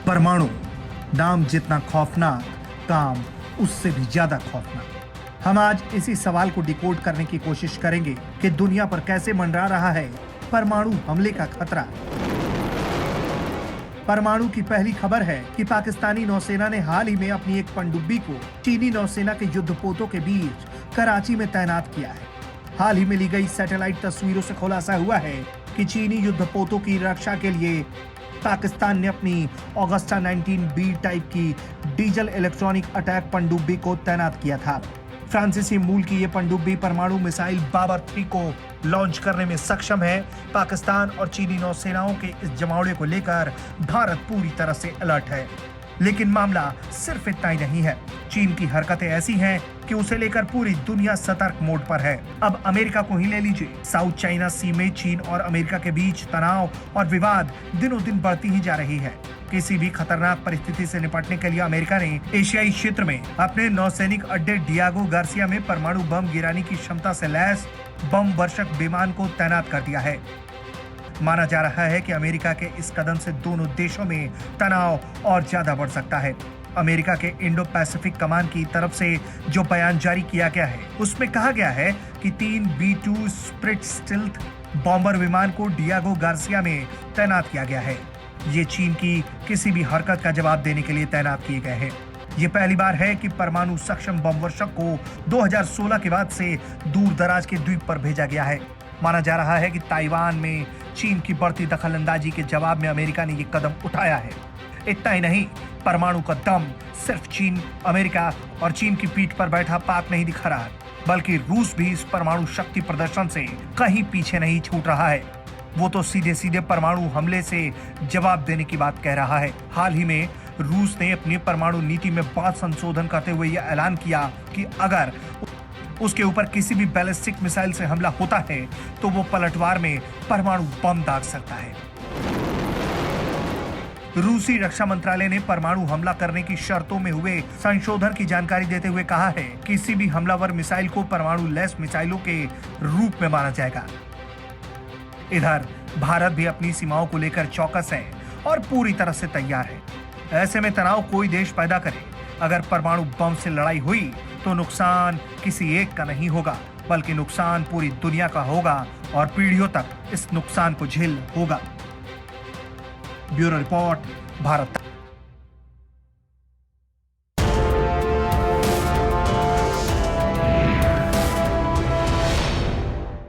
परमाणु नाम जितना खौफनाक, काम उससे भी ज्यादा खौफनाक। हम आज इसी सवाल को डिकोड करने की कोशिश करेंगे कि दुनिया पर कैसे मंडरा रहा है परमाणु हमले का खतरा। परमाणु की पहली खबर है कि पाकिस्तानी नौसेना ने हाल ही में अपनी एक पनडुब्बी को चीनी नौसेना के युद्धपोतों के बीच कराची में तैनात किया है। हाल ही में ली गई सैटेलाइट तस्वीरों से खुलासा हुआ है कि चीनी युद्धपोतों की रक्षा के लिए पाकिस्तान ने अपनी ऑगस्टा 19B टाइप की डीजल इलेक्ट्रॉनिक अटैक पनडुब्बी को तैनात किया था। फ्रांसीसी मूल की यह पनडुब्बी परमाणु मिसाइल बाबर 3 को लॉन्च करने में सक्षम है। पाकिस्तान और चीनी नौसेनाओं के इस जमावड़े को लेकर भारत पूरी तरह से अलर्ट है। लेकिन मामला सिर्फ इतना ही नहीं है। चीन की हरकतें ऐसी हैं कि उसे लेकर पूरी दुनिया सतर्क मोड पर है। अब अमेरिका को ही ले लीजिए। साउथ चाइना सी में चीन और अमेरिका के बीच तनाव और विवाद दिनों दिन बढ़ती ही जा रही है। किसी भी खतरनाक परिस्थिति से निपटने के लिए अमेरिका ने एशियाई क्षेत्र में अपने नौसैनिक अड्डे डियागो गार्सिया में परमाणु बम गिराने की क्षमता से लैस बम वर्षक विमान को तैनात कर दिया है। माना जा रहा है कि अमेरिका के इस कदम से दोनों देशों में तनाव और ज्यादा बढ़ सकता है। अमेरिका के इंडो पैसिफिक कमान की तरफ से जो बयान जारी किया गया है उसमें कहा गया है कि 3 B-2 स्प्रिट स्टिल्थ बॉम्बर विमान को डियागो गार्सिया में तैनात किया गया है। ये चीन की किसी भी हरकत का जवाब देने के लिए तैनात किए गए हैं। ये पहली बार है कि परमाणु सक्षम बम वर्षक को 2016 के बाद से दूर दराज के द्वीप पर भेजा गया है। माना जा रहा है कि ताइवान में चीन की बढ़ती दखलंदाजी के जवाब में अमेरिका ने ये कदम उठाया है। इतना ही नहीं, परमाणु का दम सिर्फ चीन, अमेरिका और चीन की पीठ पर बैठा पाक नहीं दिखा रहा, बल्कि रूस भी इस परमाणु शक्ति प्रदर्शन से कहीं पीछे नहीं छूट रहा है। वो तो सीधे सीधे परमाणु हमले से जवाब देने की बात कह रहा है। हाल ही में रूस ने अपनी परमाणु नीति में बहुत संशोधन करते हुए यह ऐलान किया कि अगर उसके ऊपर किसी भी बैलिस्टिक मिसाइल से हमला होता है तो वो पलटवार में परमाणु बम दाग सकता है। रूसी रक्षा मंत्रालय ने परमाणु हमला करने की शर्तों में हुए संशोधन की जानकारी देते हुए कहा है कि किसी भी हमलावर मिसाइल को परमाणु लैस मिसाइलों के रूप में माना जाएगा। इधर भारत भी अपनी सीमाओं को लेकर चौकस है और पूरी तरह से तैयार है। ऐसे में तनाव कोई देश पैदा करे, अगर परमाणु बम से लड़ाई हुई तो नुकसान किसी एक का नहीं होगा, बल्कि नुकसान पूरी दुनिया का होगा और पीढ़ियों तक इस नुकसान को झेल होगा। Bureau report, Bharat.